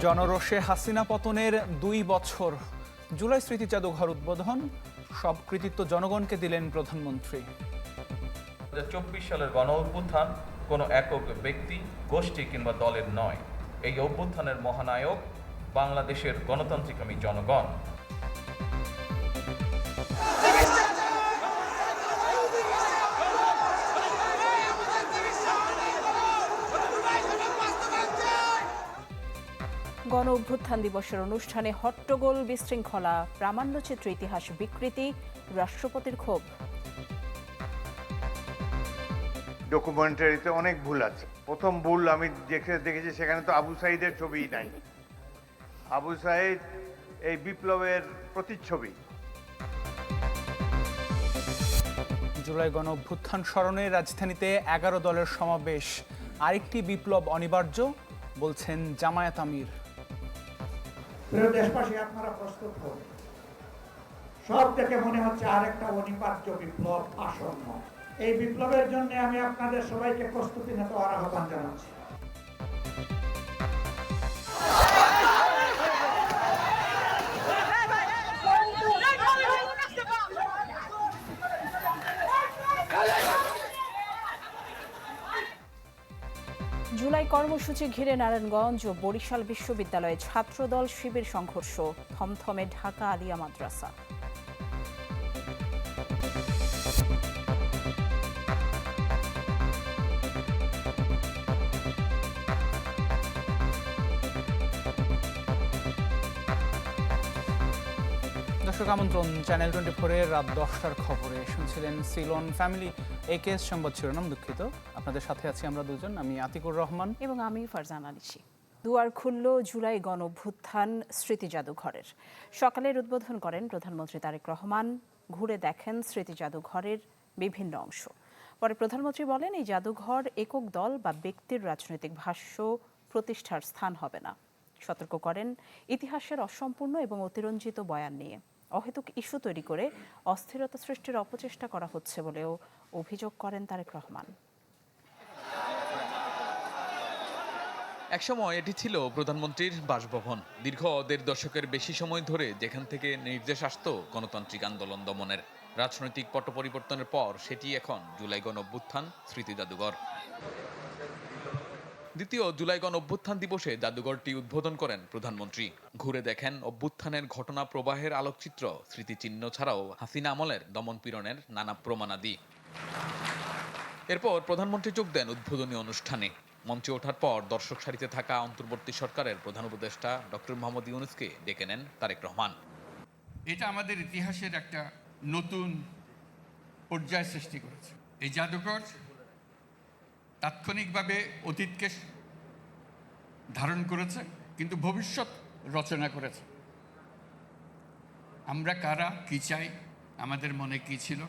জনরোষে হাসিনা পতনের ২ বছর, জুলাই স্মৃতি জাদুঘর উদ্বোধন, সব কৃতিত্ব জনগণকে দিলেন প্রধানমন্ত্রী। ২০২৪ সালের গণ অভ্যুত্থান কোনো একক ব্যক্তি, গোষ্ঠী কিংবা দলের নয়। এই অভ্যুত্থানের মহানায়ক বাংলাদেশের গণতান্ত্রিকামী জনগণ। গণ অভ্যুত্থান দিবসের অনুষ্ঠানে হট্টগোল, বিশৃঙ্খলা, প্রামাণ্যচিত্র ইতিহাস বিকৃতি, রাষ্ট্রপতির ক্ষোভ। ডকুমেন্টারিতে অনেক ভুল আছে। প্রথম ভুল আমি দেখেছি, সেখানে তো আবু সাইদের ছবিই নাই। আবু সাইদ এই বিপ্লবের প্রতিচ্ছবি। জুলাই গণ অভ্যুত্থান স্মরণে রাজধানীতে ১১ দলের সমাবেশ, আরেকটি বিপ্লব অনিবার্য বলছেন জামায়াত আমির। প্রিয় দেশবাসী, আপনারা প্রস্তুত হন। সব থেকে মনে হচ্ছে আরেকটা অনিবার্য বিপ্লব আসন্ন। এই বিপ্লবের জন্য আমি আপনাদের সবাইকে প্রস্তুতি নিতে আহ্বান জানাচ্ছি। জুলাই কর্মসূচি ঘিরে নারায়ণগঞ্জ ও বরিশাল বিশ্ববিদ্যালয়ে ছাত্রদল শিবির সংঘর্ষ, থমথমে ঢাকা আলিয়া মাদ্রাসা। দর্শক আমন্ত্রণ চ্যানেল 24-এর রাত 10টার খবরে। শুনছিলেন সিলন ফ্যামিলি একেএস সংবাদ শিরোনাম। দুঃখিত, আপনাদের সাথে আছি আমরা দুজন, আমি আতিকুর রহমান এবং আমি ফারজানা আলিশি। দুয়ার খুলল জুলাই গণ অভ্যুত্থান স্মৃতি জাদুঘরের। সকালের উদ্বোধন করেন প্রধানমন্ত্রী তারেক রহমান। ঘুরে দেখেন স্মৃতি জাদুঘরের বিভিন্ন অংশ। পরে প্রধানমন্ত্রী বলেন, এই জাদুঘর একক দল বা ব্যক্তির রাজনৈতিক ভাষ্য প্রতিষ্ঠার স্থান হবে না। সতর্ক করেন ইতিহাসের অসম্পূর্ণ এবং অতিরঞ্জিত বয়ান নিয়ে অহেতুক ইস্যু তৈরি করে অস্থিরতা সৃষ্টির অপচেষ্টা করা হচ্ছে বলেও অভিযোগ করেন তারেক রহমান। একসময় এটি ছিল প্রধানমন্ত্রীর বাসভবন। দীর্ঘ ১.৫ দশকের বেশি সময় ধরে যেখান থেকে নির্দেশ আসত গণতান্ত্রিক আন্দোলন দমনের। রাজনৈতিক পট পরিবর্তনের পর সেটি এখন জুলাই গণ অভ্যুত্থান স্মৃতি জাদুঘর। দ্বিতীয় জুলাই গণ অভ্যুত্থান দিবসে জাদুঘরটি উদ্বোধন করেন প্রধানমন্ত্রী। ঘুরে দেখেন অভ্যুত্থানের ঘটনা প্রবাহের আলোকচিত্র, স্মৃতিচিহ্ন ছাড়াও হাসিনা আমলের দমনপীড়নের নানা প্রমাণাদি। এরপর প্রধানমন্ত্রী যোগ দেন উদ্বোধনী অনুষ্ঠানে। মঞ্চে ওঠার পর দর্শক সারিতে থাকা অন্তর্বর্তী সরকারের প্রধান উপদেষ্টা ডক্টর মোহাম্মদ ইউনূসকে ডেকে নেন তারেক রহমান। এটা আমাদের ইতিহাসের একটা নতুন পর্যায় সৃষ্টি করেছে। এই জাদুঘর তাৎক্ষণিকভাবে অতীতকে ধারণ করেছে, কিন্তু ভবিষ্যৎ রচনা করেছে। আমরা কারা, কি চাই, আমাদের মনে কি ছিল।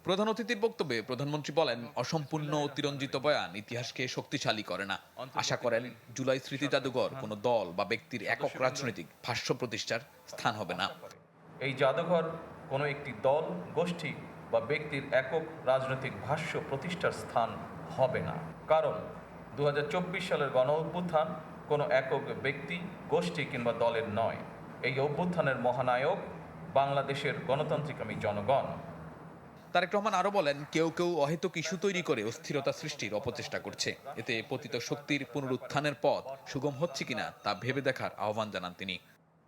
প্রধান অতিথির বক্তব্যে প্রধানমন্ত্রী বলেন, অসম্পূর্ণ অতিরঞ্জিত বয়ান ইতিহাসকে শক্তিশালী করে না। আশা করেন জুলাই স্মৃতি জাদুঘর কোনো দল বা ব্যক্তির একক রাজনৈতিক ভাষ্য প্রতিষ্ঠার স্থান হবে না। এই জাদুঘর কোনো একটি দল, গোষ্ঠী বা ব্যক্তির একক রাজনৈতিক ভাষ্য প্রতিষ্ঠার স্থান হবে না। কারণ ২০২৪ সালের গণ অভ্যুত্থান কোনো একক ব্যক্তি, গোষ্ঠী কিংবা দলের নয়। এই অভ্যুত্থানের মহানায়ক বাংলাদেশের গণতান্ত্রিকামী জনগণ। তারেক রহমান আরো বলেন, কেউ কেউ অহেতুক ইস্যু তৈরি করে অস্থিরতা সৃষ্টির অপচেষ্টা করছে। এতে পতিত শক্তির পুনরুত্থানের পথ সুগম হচ্ছে কিনা তা ভেবে দেখার আহ্বান জানান তিনি।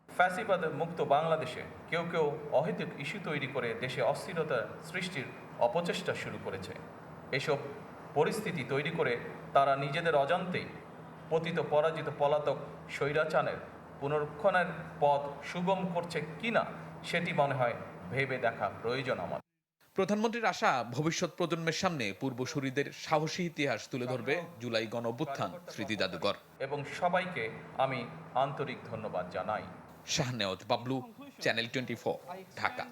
ফ্যাসিবাদ মুক্ত বাংলাদেশে কেউ কেউ অহেতুক ইস্যু তৈরি করে দেশে অস্থিরতা সৃষ্টির অপচেষ্টা শুরু করেছে। এসব পরিস্থিতি তৈরি করে তারা নিজেদের অজান্তেই পতিত পরাজিত পলাতক স্বৈরাচারের পুনরুত্থানের পথ সুগম করছে কিনা সেটি মনে হয় ভেবে দেখা প্রয়োজন আমাদের। প্রধানমন্ত্রীর আশা, ভবিষ্যৎ প্রজন্মের সামনে পূর্বসূরিদের সাহসী ইতিহাস তুলে ধরবে জুলাই গণ অভ্যুত্থান স্মৃতি জাদুঘর। এবং সবাইকে আমি আন্তরিক ধন্যবাদ জানাই। শাহনেওয়াজ বাবলু, চ্যানেল 24, ঢাকা।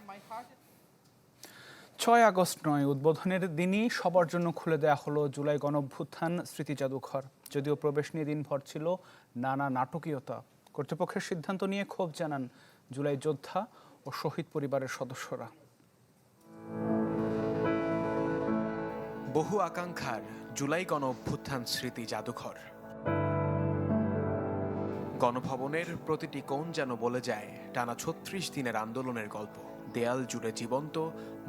৬ আগস্ট নয়, উদ্বোধনের দিনই সবার জন্য খুলে দেয়া হলো জুলাই গণ অভ্যুত্থান স্মৃতি জাদুঘর। যদিও প্রবেশ নিয়ে দিনভর ছিল নানা নাটকীয়তা। কর্তৃপক্ষের সিদ্ধান্ত নিয়ে ক্ষোভ জানান জুলাই যোদ্ধা ও শহীদ পরিবারের সদস্যরা। বহু আকাঙ্ক্ষার জুলাই গণ অভ্যুত্থান স্মৃতি জাদুঘর। গণভবনের প্রতিটি কোণ যেন বলে যায় টানা ৩৬ দিনের আন্দোলনের গল্প, দেয়াল জুড়ে জীবন্ত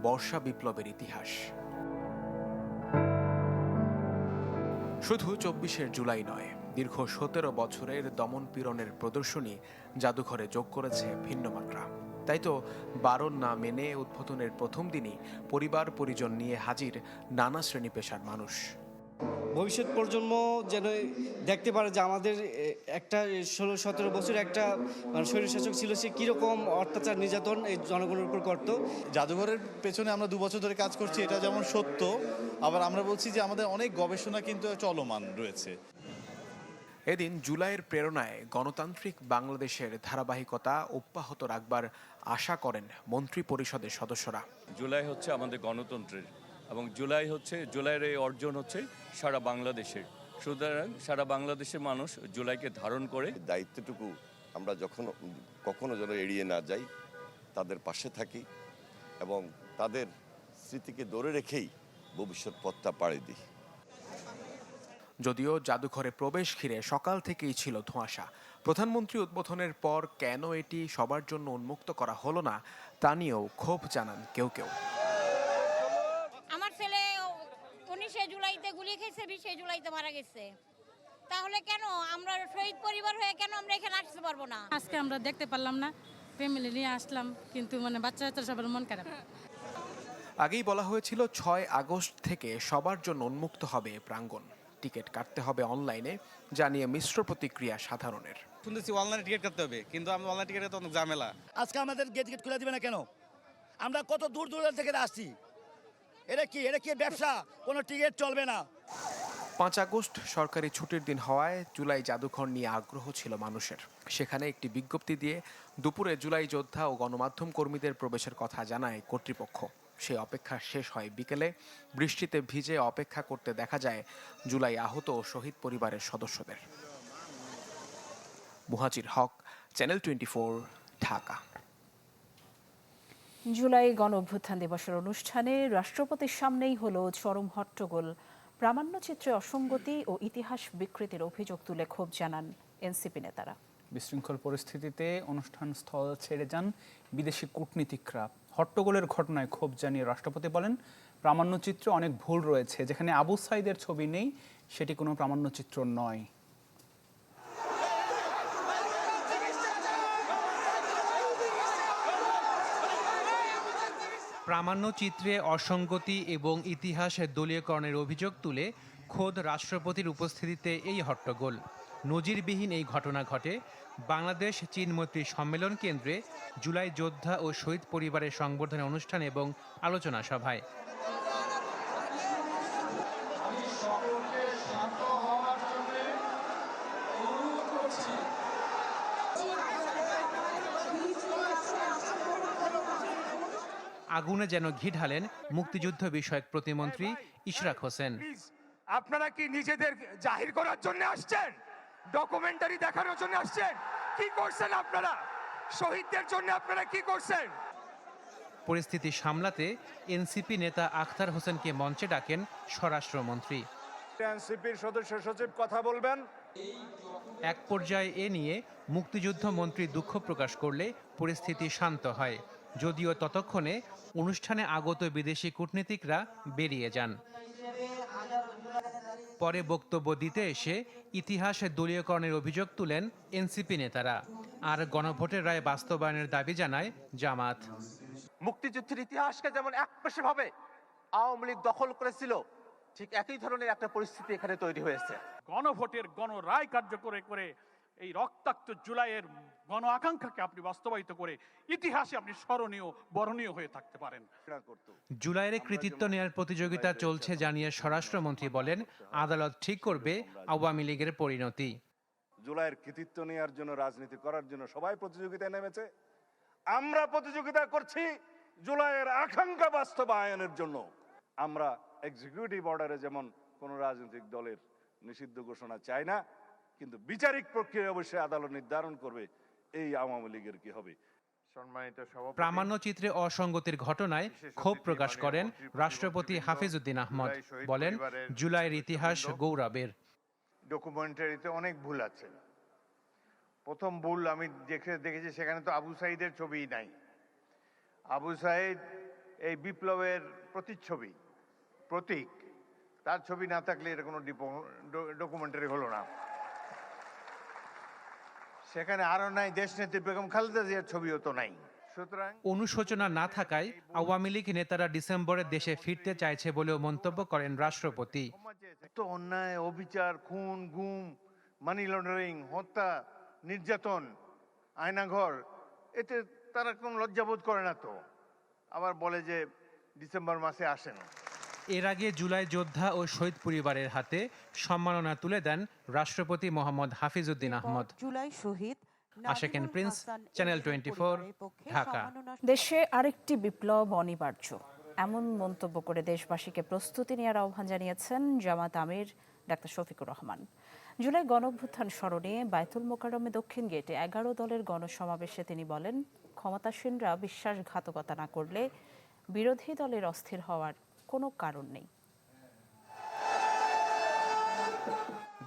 বর্ষা বিপ্লবের ইতিহাস। শুধু ২৪শে জুলাই নয়, দীর্ঘ ১৭ বছরের দমন পীড়নের প্রদর্শনী জাদুঘরে যোগ করেছে ভিন্ন মাত্রা। তাই তো বারণ না মেনে উদ্বোধনের প্রথম দিনই পরিবার পরিজন নিয়ে হাজির নানা শ্রেণী পেশার মানুষ। ভবিষ্যৎ প্রজন্ম যেন দেখতে পারে যে আমাদের একটা ১৬-১৭ বছর একটা স্বৈরশাসক ছিল, সে কীরকম অত্যাচার নির্যাতন এই জনগণের উপর করত। জাদুঘরের পেছনে আমরা ২ বছর ধরে কাজ করছি, এটা যেমন সত্য, আবার আমরা বলছি যে আমাদের অনেক গবেষণা কিন্তু চলমান রয়েছে। এদিন জুলাইয়ের প্রেরণায় গণতান্ত্রিক বাংলাদেশের ধারাবাহিকতা অব্যাহত রাখবার আশা করেন মন্ত্রী পরিষদের সদস্যরা। জুলাই হচ্ছে আমাদের গণতন্ত্রের, এবং জুলাইয়ের এই অর্জন হচ্ছে সারা বাংলাদেশের। সুতরাং সারা বাংলাদেশের মানুষ জুলাইকে ধারণ করে। দায়িত্বটুকু আমরা কখনো যেন এড়িয়ে না যাই, তাদের পাশে থাকি এবং তাদের স্মৃতিকে ধরে রেখেই ভবিষ্যৎ পথটা পাড়ি দিই। যদিও জাদুঘরে প্রবেশ ঘিরে সকাল থেকেই ছিল ধোঁয়াশা। প্রধানমন্ত্রী উদ্বোধনের পর কেন এটি সবার জন্য উন্মুক্ত করা হলো না তা নিয়েও ক্ষোভ জানান কেউ কেউ। আমার ছেলে 19শে জুলাইতে গুলি খেয়েছে, 20শে জুলাইতে মারা গেছে, তাহলে কেন আমরা শহীদ পরিবার হয়ে কেন আমরা এখানে আসতে পারবো না? আজকে আমরা দেখতে পারলাম না, ফ্যামিলি নিয়ে আসলাম, কিন্তু বাচ্চা সবার মন খারাপ। আগেই বলা হয়েছিল ৬ আগস্ট থেকে সবার জন্য উন্মুক্ত হবে প্রাঙ্গণ। টিকিট কাটতে হবে অনলাইনে, জানিয়ে মিশ্র প্রতিক্রিয়া সাধারণের। শুনতেছি অনলাইনে টিকিট কাটতে হবে, কিন্তু আমরা অনলাইন টিকিটে তো অনেক ঝামেলা। আজকে আমাদের গেট খুলে দিবে না কেন? আমরা কত দূর থেকে আসছি, এটা কি ব্যবসা? কোনো টিকিট চলবে না। ৫ আগস্ট সরকারি ছুটির দিন হওয়ায় জুলাই জাদুঘর নিয়ে আগ্রহ ছিল মানুষের। সেখানে একটি বিজ্ঞপ্তি দিয়ে দুপুরে জুলাই যোদ্ধা ও গণমাধ্যম কর্মীদের প্রবেশের কথা জানায় কর্তৃপক্ষ। সেই অপেক্ষা শেষ হয় বিকেলে। বৃষ্টিতে ভিজে অপেক্ষা করতে দেখা যায় জুলাই আহত ও শহীদ পরিবারের সদস্যদের। মুহাজির হক, চ্যানেল 24, ঢাকা। জুলাই গণ অভ্যুত্থান দিবসের অনুষ্ঠানে রাষ্ট্রপতির সামনেই হলো চরম হট্টগোল। প্রামাণ্যচিত্রে অসঙ্গতি ও ইতিহাস বিকৃতির অভিযোগ তুলে ক্ষোভ জানান এনসিপি নেতারা। বিশৃঙ্খল পরিস্থিতিতে অনুষ্ঠান স্থল ছেড়ে যান বিদেশি কূটনীতিকরা। হট্টগোলের ঘটনায় ক্ষোভ জানিয়ে রাষ্ট্রপতি বলেন, প্রামাণ্যচিত্রে অনেক ভুল রয়েছে। যেখানে আবু সাঈদের ছবি নেই, সেটি কোনো প্রামাণ্যচিত্র নয়। প্রামাণ্যচিত্রে অসঙ্গতি এবং ইতিহাসের দলীয়করণের অভিযোগ তুলে খোদ রাষ্ট্রপতির উপস্থিতিতে এই হট্টগোল। নজিরবিহীন এই ঘটনা ঘটে বাংলাদেশ চীন মৈত্রী সম্মেলন কেন্দ্রে জুলাই যোদ্ধা ও শহীদ পরিবারের সংবর্ধনা অনুষ্ঠান এবং আলোচনা সভায়। আগুনে যেন ঘি ঢালেন মুক্তিযুদ্ধ বিষয়ক প্রতিমন্ত্রী ইশরাক হোসেন। আপনারা কি নিজেদের জাহির করার জন্য আসছেন? ডকুমেন্টারি দেখানোর জন্য আসছেন? কি করছেন আপনারা? শহীদদের জন্য আপনারা কি করছেন? পরিস্থিতি সামলাতে এনসিপি নেতা আখতার হোসেনকে মঞ্চে ডাকেন স্বরাষ্ট্রমন্ত্রী। এনসিপির সদস্য সচিব কথা বলবেন। এক পর্যায়ে এ নিয়ে মুক্তিযুদ্ধ মন্ত্রী দুঃখ প্রকাশ করলে পরিস্থিতি শান্ত হয়, যদিও ততক্ষণে অনুষ্ঠানে আগত বিদেশি কূটনীতিকরা বেরিয়ে যান। পরে বক্তব্য দিতে এসে ইতিহাসের দলীয়করণের অভিযোগ তুলেন এনসিপি নেতারা, আর গণভোটের রায় বাস্তবায়নের দাবি জানায় জামাত। মুক্তিযুদ্ধের ইতিহাসকে যেমন একপেশে আওয়ামী লীগ দখল করেছিল, ঠিক একই ধরনের একটা পরিস্থিতি এখানে তৈরি হয়েছে। গণভোটের গণরায় কার্যকর করে এই রক্তাক্ত জুলাইয়ের গণ আকাঙ্ক্ষাকে আপনি বাস্তবায়িত করে ইতিহাসে আপনি স্মরণীয় বরণীয় হয়ে থাকতে পারেন। জুলাইয়ের কৃতিত্ব নেওয়ার প্রতিযোগিতা চলছে জানিয়ে স্বরাষ্ট্রমন্ত্রী বলেন, আদালত ঠিক করবে আওয়ামী লীগের পরিণতি। জুলাইয়ের কৃতিত্ব নেওয়ার জন্য, রাজনীতি করার জন্য সবাই প্রতিযোগিতায় নেমেছে। আমরা প্রতিযোগিতা করছি জুলাইয়ের আকাঙ্ক্ষা বাস্তবায়নের জন্য। আমরা এক্সিকিউটিভ অর্ডারে যেমন কোন রাজনৈতিক দলের নিষিদ্ধ ঘোষণা চাই না, কিন্তু বিচারিক প্রক্রিয়া অবশ্যই আদালত নির্ধারণ করবে এই আওয়ামী লীগের কি হবে। প্রামাণ্যচিত্রে অসঙ্গতির ঘটনায় ক্ষোভ প্রকাশ করেন রাষ্ট্রপতি হাফিজউদ্দিন আহমদ। বলেন, জুলাইয়ের ইতিহাস গৌরবের। ডকুমেন্টারিতে অনেক ভুল আছে। প্রথম ভুল আমি দেখেছি সেখানে তো আবু সাইদের ছবিই নাই। আবু সাইদ এই বিপ্লবের প্রতিচ্ছবি, প্রতীক। তার ছবি না থাকলে এটা কোনো ডকুমেন্টারি হলো না। সেখানে আরো নাই দেশনেত্রী বেগম খালেদা জিয়ার ছবিও তো নাই। সুতরাং অনুশোচনা না থাকায় আওয়ামী লীগ নেতারা ডিসেম্বরে দেশে ফিরতে চাইছে বলেও মন্তব্য করেন রাষ্ট্রপতি। তো অন্যায়, অবিচার, খুন, গুম, মানি লন্ডারিং, হত্যা, নির্যাতন, আয়নাঘর, এতে তারা কোনো লজ্জাবোধ করে না তো। আবার বলে যে ডিসেম্বর মাসে আসেন। এর আগে জুলাই যোদ্ধা ও শহীদ পরিবারের হাতে সম্মাননা তুলে দেন রাষ্ট্রপতি মোহাম্মদ হাফিজউদ্দিন আহমদ। জুলাই শহীদ আশাকেন প্রিন্স, চ্যানেল 24, ঢাকা। দেশে আরেকটি বিপ্লব অনিবার্য, এমন মন্তব্য করে দেশবাসীকে প্রস্তুতি নেওয়ার আহ্বান জানিয়েছেন জামাত আমির ডাক্তার শফিকুর রহমান। জুলাই গণঅভ্যুত্থান স্মরণে বায়তুল মোকাররমে দক্ষিণ গেটে 11 দলের গণসমাবেশে তিনি বলেন, ক্ষমতাসীনরা বিশ্বাসঘাতকতা না করলে বিরোধী দলের অস্থির হওয়ার কোনো কারণ নেই।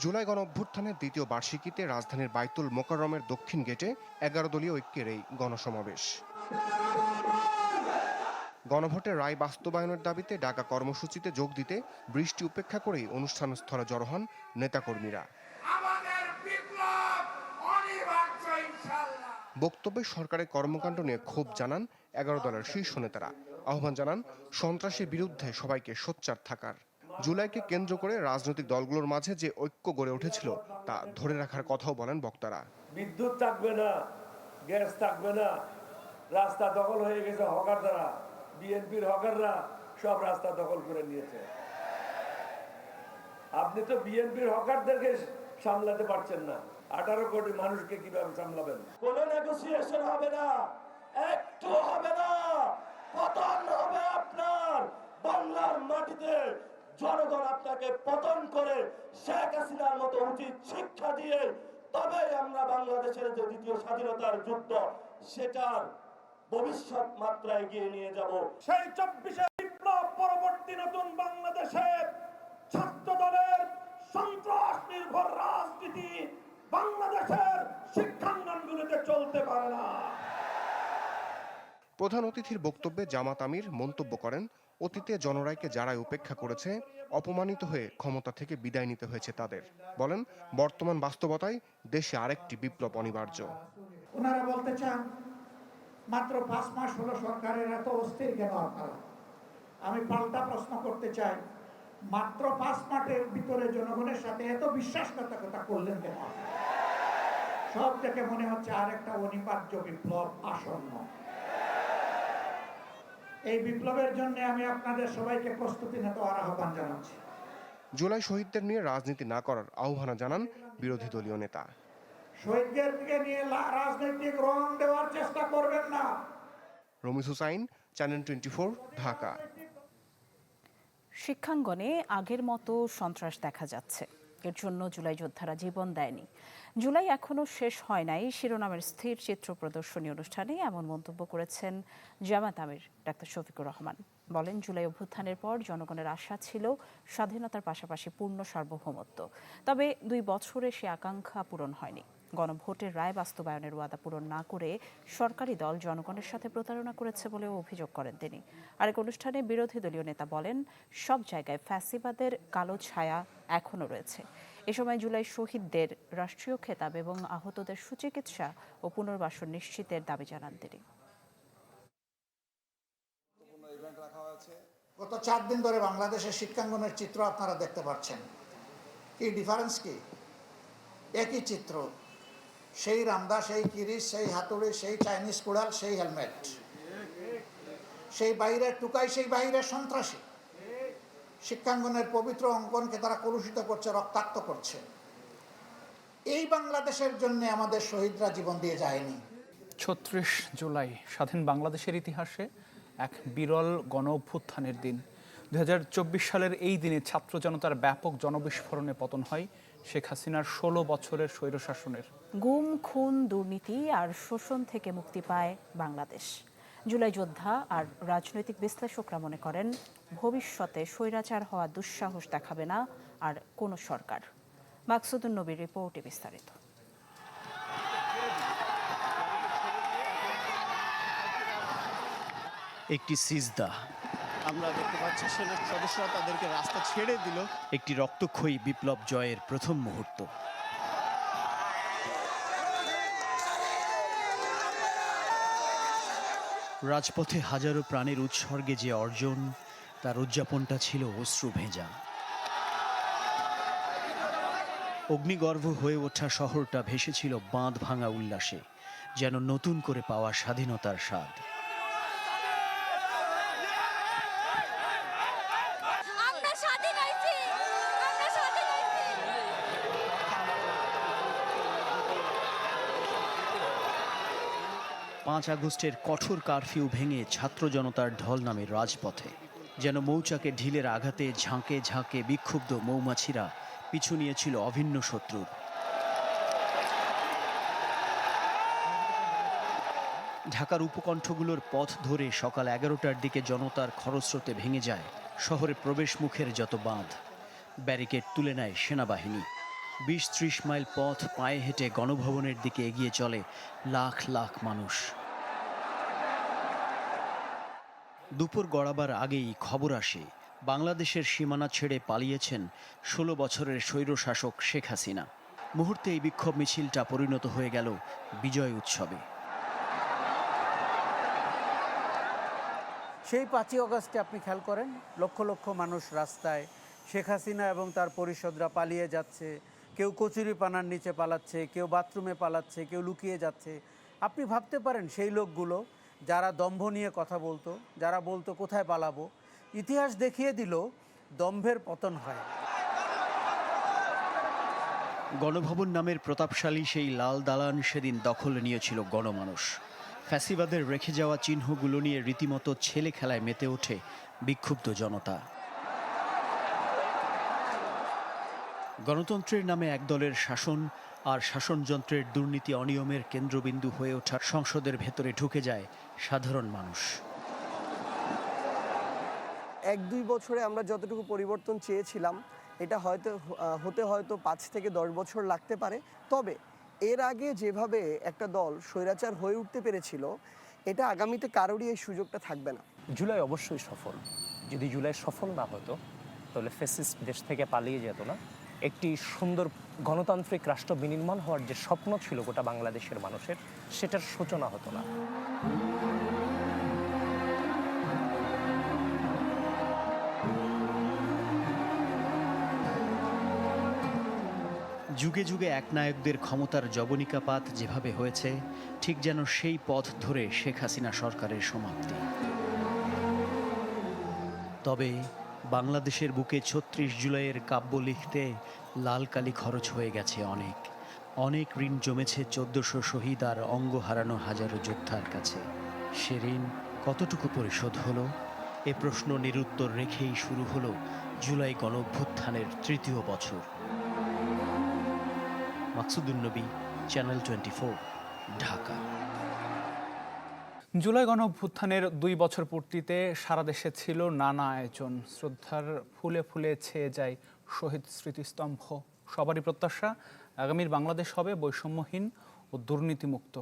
জুলাই গণঅভ্যুত্থানের দ্বিতীয় বার্ষিকীতে রাজধানীর বায়তুল মোকাররমের দক্ষিণ গেটে 11 দলীয় ঐক্যের এই গণসমাবেশ। গণভোটের রায় বাস্তবায়নের দাবিতে ডাকা কর্মসূচিতে যোগ দিতে বৃষ্টি উপেক্ষা করেই অনুষ্ঠানস্থলে জড়ো হন নেতাকর্মীরা। বক্তব্যে সরকারের কর্মকাণ্ড নিয়ে ক্ষোভ জানান 11 দলের শীর্ষ নেতারা। আহ্বান জানান সন্ত্রাসের বিরুদ্ধে সবাইকে সোচ্চার থাকার। জুলাইকে কেন্দ্র করে রাজনৈতিক দলগুলোর মাঝে যে ঐক্য গড়ে উঠেছিল তা ধরে রাখার কথাও বলেন বক্তারা। বিদ্যুৎ থাকবে না, গ্যাস থাকবে না, রাস্তা দখল হয়ে গেছে হকার দ্বারা। বিএনপির হকাররা সব রাস্তা দখল করে নিয়েছে। আপনি তো বিএনপির হকারদেরকে সামলাতে পারছেন না, 18 কোটি মানুষকে কিভাবে সামলাবেন? কোন নেগোসিয়েশন হবে না, একটু হবে না, পতন হবে আপনার। বাংলার মাটিতে জনগণ আপনাকে পতন করে শেখ হাসিনার মতো উচিত শিক্ষা দিয়ে তবে আমরা বাংলাদেশের যে দ্বিতীয় স্বাধীনতার যুদ্ধ সেটার ভবিষ্যৎ মাত্রা এগিয়ে নিয়ে যাব। সেই 24 বিপ্লব পরবর্তী নতুন বাংলাদেশে ছাত্র দলের সন্ত্রাস নির্ভর রাজনীতি বাংলাদেশের শিক্ষাঙ্গনগুলোতে চলতে পারে না। প্রধান অতিথির বক্তব্যে জামাত আমির মন্তব্য করেন, অতীতে জনরায়কে যারাই উপেক্ষা করেছে, অপমানিত হয়ে ক্ষমতা থেকে বিদায় নিতে হয়েছে তাদের। বলেন, বর্তমান বাস্তবতায় দেশে আরেকটি বিপ্লব অনিবার্য। ওনারা বলতে চান মাত্র 5 মাস হলো সরকারের, এত অস্থির কেন আপনারা? আমি পাল্টা প্রশ্ন করতে চাই, মাত্র 5 মাসের ভিতরে জনগণের সাথে এত বিশ্বাসঘাতকতা করলেন কেন? সব থেকে মনে হচ্ছে আরেকটা অনিবার্য বিপ্লব আসন্ন। এই বিপ্লবের জন্য আমি আপনাদের সবাইকে প্রস্তুতি নিতে আহ্বান জানাচ্ছি। জুলাই শহীদদের নিয়ে রাজনীতি না করার আহ্বান জানান বিরোধী দলীয় নেতা। শহীদদেরকে নিয়ে রাজনৈতিক রং দেওয়ার চেষ্টা করবেন না। রমিজ হুসাইন, চ্যানেল 24, ঢাকা। শিক্ষাঙ্গনে আগের মতো সন্ত্রাস দেখা যাচ্ছে, এর জন্য জুলাই যোদ্ধারা জীবন দেয়নি। জুলাই এখনো শেষ হয় নাই শিরোনামের স্থির চিত্র প্রদর্শনী অনুষ্ঠানে এমন মন্তব্য করেছেন জামাত আমির ডাক্তার শফিকুর রহমান। বলেন, জুলাই অভ্যুত্থানের পর জনগণের আশা ছিল স্বাধীনতার পাশাপাশি পূর্ণ সার্বভৌমত্ব, তবে 2 বছরে সে আকাঙ্ক্ষা পূরণ হয়নি। গণভোটের রায় বাস্তবায়নের ওয়াদা পূরণ না করে সরকারি দল জনগণের সাথে প্রতারণা করেছে বলেও অভিযোগ করেন তিনি। আরেক অনুষ্ঠানে বিরোধী দলীয় নেতা বলেন, সব জায়গায় ফ্যাসিবাদের কালো ছায়া এখনও রয়েছে। এ সময় জুলাই শহীদদের রাষ্ট্রীয় খেতাব এবং আহতদের সুচিকিৎসা ও পুনর্বাসন নিশ্চিতের দাবি জানান তিনি। গত 4 দিন ধরে বাংলাদেশের শিক্ষাঙ্গনের চিত্র আপনারা দেখতে পাচ্ছেন। কি ডিফারেন্স? কি একই চিত্র, সেই রামদা, সেই কিরিশ, সেই হাতুড়ি, সেই চাইনিজ কুড়াল, সেই হেলমেট, সেই বাইরের টুকাই, সেই বাইরের সন্ত্রাসী। শিক্ষাঙ্গনের পবিত্র অঙ্কনকে তারা কলুষিত করছে, রক্তাক্ত করছে। এই বাংলাদেশের জন্য আমাদের শহীদরা জীবন দিয়ে যায়নি। 36 জুলাই স্বাধীন বাংলাদেশের ইতিহাসে এক বিরল গণ অভ্যুত্থানের দিন। 2024 সালের এই দিনে ছাত্র জনতার ব্যাপক জনবিস্ফোরণে পতন হয় শেখ হাসিনার 16 বছরের স্বৈরশাসনের। গুম, খুন, দুর্নীতি আর শোষণ থেকে মুক্তি পায় বাংলাদেশ। জুলাই যোদ্ধা আর রাজনৈতিক বিশ্লেষকরা মনে করেন, ভবিষ্যতে স্বৈরাচার হওয়া দুঃসাহস দেখাবে না আর কোনো সরকার। মাকসুদুন নবীর রিপোর্টে বিস্তারিত। একটি সিজদা, আমরা দেখতে পাচ্ছি সেনার সদস্যরা তাদেরকে রাস্তা ছেড়ে দিল। একটি রক্তক্ষয়ী বিপ্লব জয়ের প্রথম মুহূর্ত। রাজপথে হাজারো প্রাণের উৎসর্গে যে অর্জন, তার উদযাপনটা ছিল অশ্রু ভেজা। অগ্নিগর্ভ হয়ে ওঠা শহরটা ভেসেছিল বাঁধ ভাঙা উল্লাসে, যেন নতুন করে পাওয়া স্বাধীনতার স্বাদ। আমরা স্বাধীন হয়েছি, আমরা স্বাধীন হয়েছি। 5 আগস্টের কঠোর কারফিউ ভেঙে ছাত্র জনতার ঢল নামে রাজপথে, যেন মৌচাকে ঢিলের আঘাতে ঝাঁকে ঝাঁকে বিক্ষুব্ধ মৌমাছিরা পিছু নিয়েছিল অভিন্ন শত্রুর। ঢাকার উপকণ্ঠগুলোর পথ ধরে সকাল 11টার দিকে জনতার খরস্রোতে ভেঙে যায় শহরে প্রবেশ মুখের যত বাঁধ। ব্যারিকেড তুলে নেয় সেনাবাহিনী। 20-30 মাইল পথ পায়ে হেঁটে গণভবনের দিকে এগিয়ে চলে লাখ লাখ মানুষ। দুপুর গড়াবার আগেই খবর আসে বাংলাদেশের সীমানা ছেড়ে পালিয়েছেন 16 বছরের স্বৈরশাসক শেখ হাসিনা। মুহূর্তে এই বিক্ষোভ মিছিলটা পরিণত হয়ে গেল বিজয় উৎসবে। সেই 5ই অগস্টে আপনি খেয়াল করেন লক্ষ লক্ষ মানুষ রাস্তায়, শেখ হাসিনা এবং তার পরিষদরা পালিয়ে যাচ্ছে। কেউ কচুরিপানার নিচে পালাচ্ছে, কেউ বাথরুমে পালাচ্ছে, কেউ লুকিয়ে যাচ্ছে। আপনি ভাবতে পারেন সেই লোকগুলো যারা দম্ভ নিয়ে কথা বলতো, যারা বলতো কোথায় পালাবো, ইতিহাস দেখিয়ে দিল দম্ভের পতন হয়। গণভবন নামের প্রতাপশালী সেই লাল দালান সেদিন দখল নিয়েছিল গণমানুষ। ফ্যাসিবাদের রেখে যাওয়া চিহ্নগুলো নিয়ে রীতিমতো ছেলে খেলায় মেতে ওঠে বিক্ষুব্ধ জনতা। গণতন্ত্রের নামে একদলের শাসন আর শাসনযন্ত্রের দুর্নীতি অনিয়মের কেন্দ্রবিন্দু হয়ে ওঠার সংসদের ভেতরে ঢুকে যায় সাধারণ মানুষ। 1-2 বছরে আমরা যতটুকু পরিবর্তন চেয়েছিলাম এটা হয়তো 5 থেকে 10 বছর লাগতে পারে। তবে এর আগে যেভাবে একটা দল স্বৈরাচার হয়ে উঠতে পেরেছিল, এটা আগামীতে কারোরই এই সুযোগটা থাকবে না। জুলাই অবশ্যই সফল। যদি জুলাই সফল না হতো তাহলে ফ্যাসিস্ট দেশ থেকে পালিয়ে যেত না। একটি সুন্দর গণতান্ত্রিক রাষ্ট্র বিনির্মাণ হওয়ার যে স্বপ্ন ছিল গোটা বাংলাদেশের মানুষের, সেটার সূচনা হতো না। যুগে যুগে একনায়কদের ক্ষমতার জবনিকাপাত যেভাবে হয়েছে, ঠিক যেন সেই পথ ধরে শেখ হাসিনা সরকারের সমাপ্তি। তবে বাংলাদেশের বুকে 36 জুলাইয়ের কাব্য লিখতে লাল কালি খরচ হয়ে গেছে অনেক অনেক ঋণ জমেছে 1400 শহীদ আর অঙ্গ হারানো হাজারো যোদ্ধার কাছে। সে ঋণ কতটুকু পরিশোধ হলো, এ প্রশ্ন নিরুত্তর রেখেই শুরু হলো জুলাই গণঅভ্যুত্থানের 3য় বছর। মাকসুদুন নবী, চ্যানেল 24, ঢাকা। জুলাই গণঅভ্যুত্থানের 2 বছর পূর্তিতে সারা দেশে ছিল নানা আয়োজন। শ্রদ্ধার ফুলে ফুলে ছেয়ে যায় শহীদ স্মৃতিস্তম্ভ। সবারই প্রত্যাশা আগামীর বাংলাদেশ হবে বৈষম্যহীন ও দুর্নীতিমুক্ত।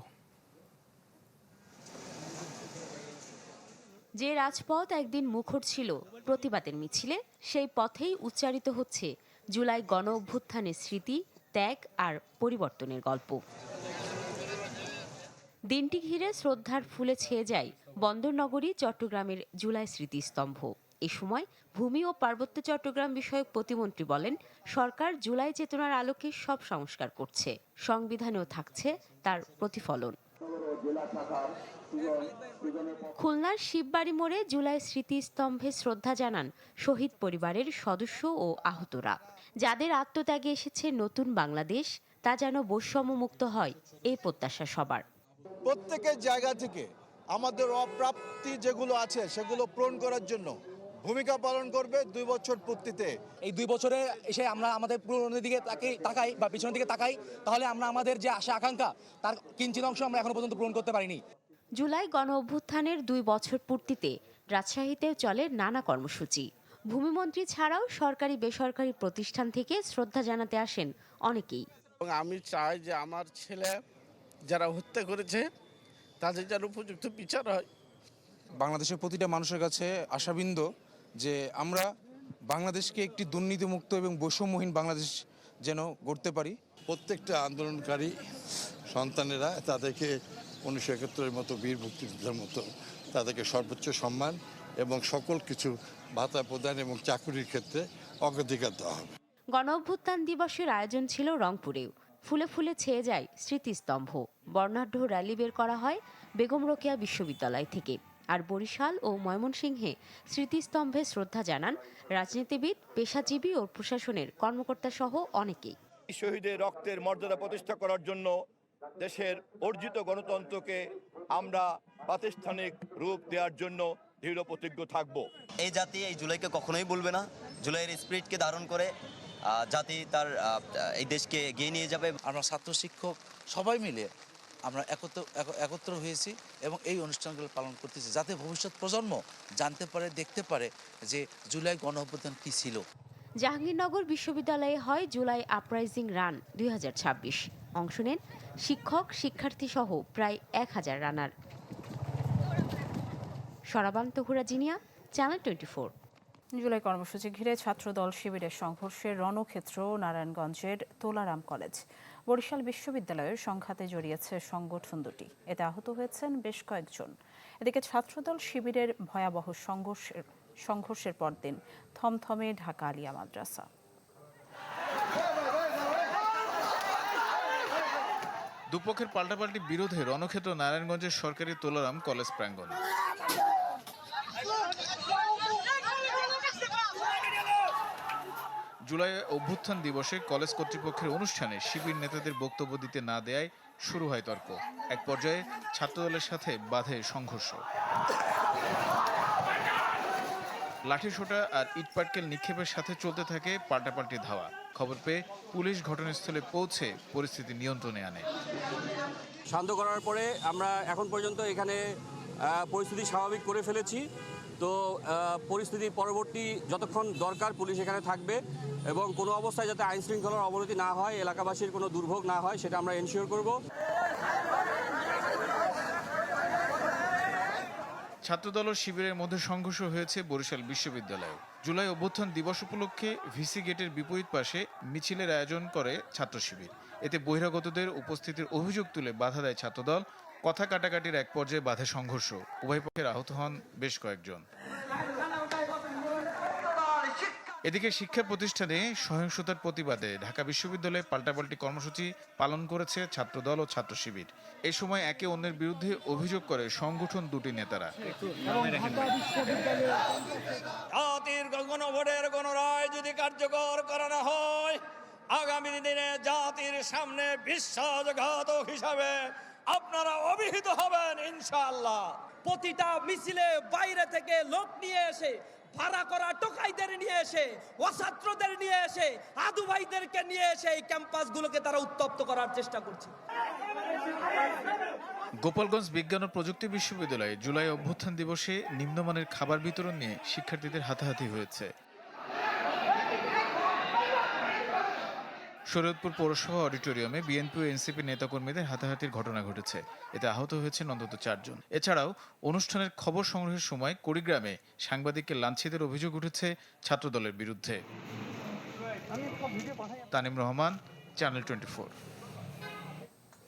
যে রাজপথ একদিন মুখর ছিল প্রতিবাদের মিছিলে, সেই পথেই উচ্চারিত হচ্ছে জুলাই গণঅভ্যুত্থানের স্মৃতি, ত্যাগ আর পরিবর্তনের গল্প। দিনটি ঘিরে শ্রদ্ধার ফুলে ছেয়ে যায় বন্দরনগরী চট্টগ্রামের জুলাই স্মৃতিস্তম্ভ। এ সময় ভূমি ও পার্বত্য চট্টগ্রাম বিষয়ক প্রতিমন্ত্রী বলেন, সরকার জুলাই চেতনার আলোকে সব সংস্কার করছে, সংবিধানেও থাকছে তার প্রতিফলন। খুলনার শিববাড়ি মোড়ে জুলাই স্মৃতিস্তম্ভে শ্রদ্ধা জানান শহীদ পরিবারের সদস্য ও আহতরা। যাদের আত্মত্যাগে এসেছে নতুন বাংলাদেশ, তা যেন বৈষম্যমুক্ত হয়, এই প্রত্যাশা সবার। প্রত্যেকের জায়গা থেকে আমাদের অপ্রাপ্তি যেগুলো আছে সেগুলো পূরণ করার জন্য ভূমিকা পালন করবে 2 বছর পূর্তিতে। এই 2 বছরে এসে আমরা আমাদের পুরোনোর দিকে তাকাই বা পিছনের দিকে তাকাই, তাহলে আমরা আমাদের যে আশা আকাঙ্ক্ষা তার কিঞ্চিত অংশ আমরা এখনো পর্যন্ত পূরণ করতে পারিনি। জুলাই গণঅভ্যুত্থানের 2 বছর পূর্তিতে রাজশাহীতেও চলে নানা কর্মসূচি। ভূমিমন্ত্রী ছাড়াও সরকারি বেসরকারি প্রতিষ্ঠান থেকে শ্রদ্ধা জানাতে আসেন অনেকেই। আমি চাই যে আমার ছেলে যারা হত্যা করেছে তাদের যেন উপযুক্ত বিচার হয়, বাংলাদেশের প্রতিটা মানুষের কাছে আশাবিন্দু যে আমরা বাংলাদেশকে একটি দুর্নীতিমুক্ত এবং বৈষম্যহীন বাংলাদেশ যেন গড়তে পারি। প্রত্যেকটা আন্দোলনকারী সন্তানেরা তাদেরকে 1971-এর মতো বীর মুক্তিযোদ্ধার মতো তাদেরকে সর্বোচ্চ সম্মান এবং সকল কিছু ভাতা প্রদান এবং চাকুরির ক্ষেত্রে অগ্রাধিকার দেওয়া হবে। গণঅভ্যুত্থান দিবসের আয়োজন ছিল রংপুরেও। ফুলে ফুলে ছেয়ে যায় স্মৃতিস্তম্ভ। বর্ণাঢ্য র্যালি বের করা হয় বেগম রোকেয়া বিশ্ববিদ্যালয় থেকে। আর বরিশাল ও ময়মনসিংহে স্মৃতিস্তম্ভে শ্রদ্ধা জানান রাজনীতিবিদ, পেশাজীবী ও প্রশাসনের কর্মকর্তা সহ অনেকেই। শহীদের রক্তের মর্যাদা প্রতিষ্ঠা করার জন্য দেশের অর্জিত গণতন্ত্রকে আমরা প্রাতিষ্ঠানিক রূপ দেওয়ার জন্য দৃঢ় প্রতিজ্ঞ থাকব। এই জাতি এই জুলাইকে কখনোই ভুলবে না। জুলাইয়ের স্পিরিটকে ধারণ করে জাতি তার এই দেশকে এগিয়ে নিয়ে যাবে। আমরা ছাত্র শিক্ষক সবাই মিলে আমরা একত্র হয়েছি এবং এই অনুষ্ঠানগুলো পালন করতেছি, যাতে ভবিষ্যৎ প্রজন্ম জানতে পারে, দেখতে পারে যে জুলাই গণঅভ্যুত্থান কী ছিল। জাহাঙ্গীরনগর বিশ্ববিদ্যালয়ে হয় জুলাই আপরাইজিং রান 2026। অংশ নেন শিক্ষক, শিক্ষার্থী সহ প্রায় 1000 রানার। সরাবান তহুরা জিনিয়া, চ্যানেল 24। জুলাই কর্মসূচি ঘিরে ছাত্রদল শিবিরের সংঘর্ষের রণক্ষেত্র নারায়ণগঞ্জের তোলারাম কলেজ। বরিশাল বিশ্ববিদ্যালয়ের সংঘাতে জড়িয়েছে সংগঠন দুটি। এতে আহত হয়েছেন বেশ কয়েকজন। এদিকে ছাত্রদল শিবিরের ভয়াবহ সংঘর্ষের পরদিন থমথমে ঢাকা আলিয়া মাদ্রাসা। দুপক্ষের পাল্টাপাল্টি বিরোধে রণক্ষেত্র নারায়ণগঞ্জের সরকারি তোলারাম কলেজ প্রাঙ্গণ। জুলাই অভ্যুত্থান দিবসে কলেজ কর্তৃপক্ষের অনুষ্ঠানে শিবির নেতাদের বক্তব্য দিতে না দেয়ায় শুরু হয় তর্ক। এক পর্যায়ে ছাত্রদলের সাথে বাধে সংঘর্ষ। লাঠিসোঁটা আর ইটপাটকেল নিক্ষেপের সাথে চলতে থাকে পাল্টাপাল্টি ধাওয়া। খবর পেয়ে পুলিশ ঘটনাস্থলে পৌঁছে পরিস্থিতি নিয়ন্ত্রণে আনে। শান্ত করার পরে আমরা এখন পর্যন্ত এখানে পরিস্থিতি স্বাভাবিক করে ফেলেছি। তো পরিস্থিতি পরবর্তী যতক্ষণ দরকার পুলিশ এখানে থাকবে এবং কোনো অবস্থায় যাতে আইন শৃঙ্খলার অবনতি না হয়, এলাকাবাসীর কোনো দুর্ভোগ না হয়, সেটা আমরা এনশিওর করব। ছাত্রদল ও শিবিরের মধ্যে সংঘর্ষ হয়েছে বরিশাল বিশ্ববিদ্যালয়ে। জুলাই অভ্যুত্থান দিবস উপলক্ষে ভিসি গেটের বিপরীত পাশে মিছিলের আয়োজন করে ছাত্র শিবির। এতে বহিরাগতদের উপস্থিতির অভিযোগ তুলে বাধা দেয় ছাত্রদল। কথা কাটাকাটির এক পর্যায়ে বাধে সংঘর্ষ। উভয় পক্ষের আহত হন বেশ কয়েকজন। এদিকে শিক্ষা প্রতিষ্ঠানে সহিংসতার প্রতিবাদে ঢাকা বিশ্ববিদ্যালয়ে পাল্টাপাল্টি কর্মসূচি পালন করেছে ছাত্রদল ও ছাত্র শিবির। এই সময় একে অন্যের বিরুদ্ধে অভিযোগ করে সংগঠন দুটি নেতারা। জাতির গণভোটের গণরায় যদি কার্যকর করা না হয়, আগামী দিনে জাতির সামনে বিশ্বাসঘাতক হিসাবে আপনারা অভিহিত হবেন ইনশাআল্লাহ। প্রতিটা মিছিলে বাইরে থেকে লোক নিয়ে এসে, ভাড়া করা টোকাইদের নিয়ে এসে, অছাত্রদের নিয়ে এসে, আদু ভাইদেরকে নিয়ে এসে এই ক্যাম্পাসগুলোকে তারা উত্তপ্ত করার চেষ্টা করছে। গোপালগঞ্জ বিজ্ঞান ও প্রযুক্তি বিশ্ববিদ্যালয়ে জুলাই অভ্যুত্থান দিবসে নিম্নমানের খাবার বিতরণ নিয়ে শিক্ষার্থীদের হাতাহাতি হয়েছে। শরীয়তপুর পৌরসভা অডিটোরিয়ামে বিএনপি ও এনসিপি নেতাকর্মীদের হাতাহাতির ঘটনা ঘটেছে। এতে আহত হয়েছেন অন্তত 4 জন। এছাড়াও অনুষ্ঠানের খবর সংগ্রহের সময় কুড়িগ্রামে সাংবাদিককে লাঞ্ছিতের অভিযোগ উঠেছে ছাত্রদলের বিরুদ্ধে। তানিম রহমান, চ্যানেল 24।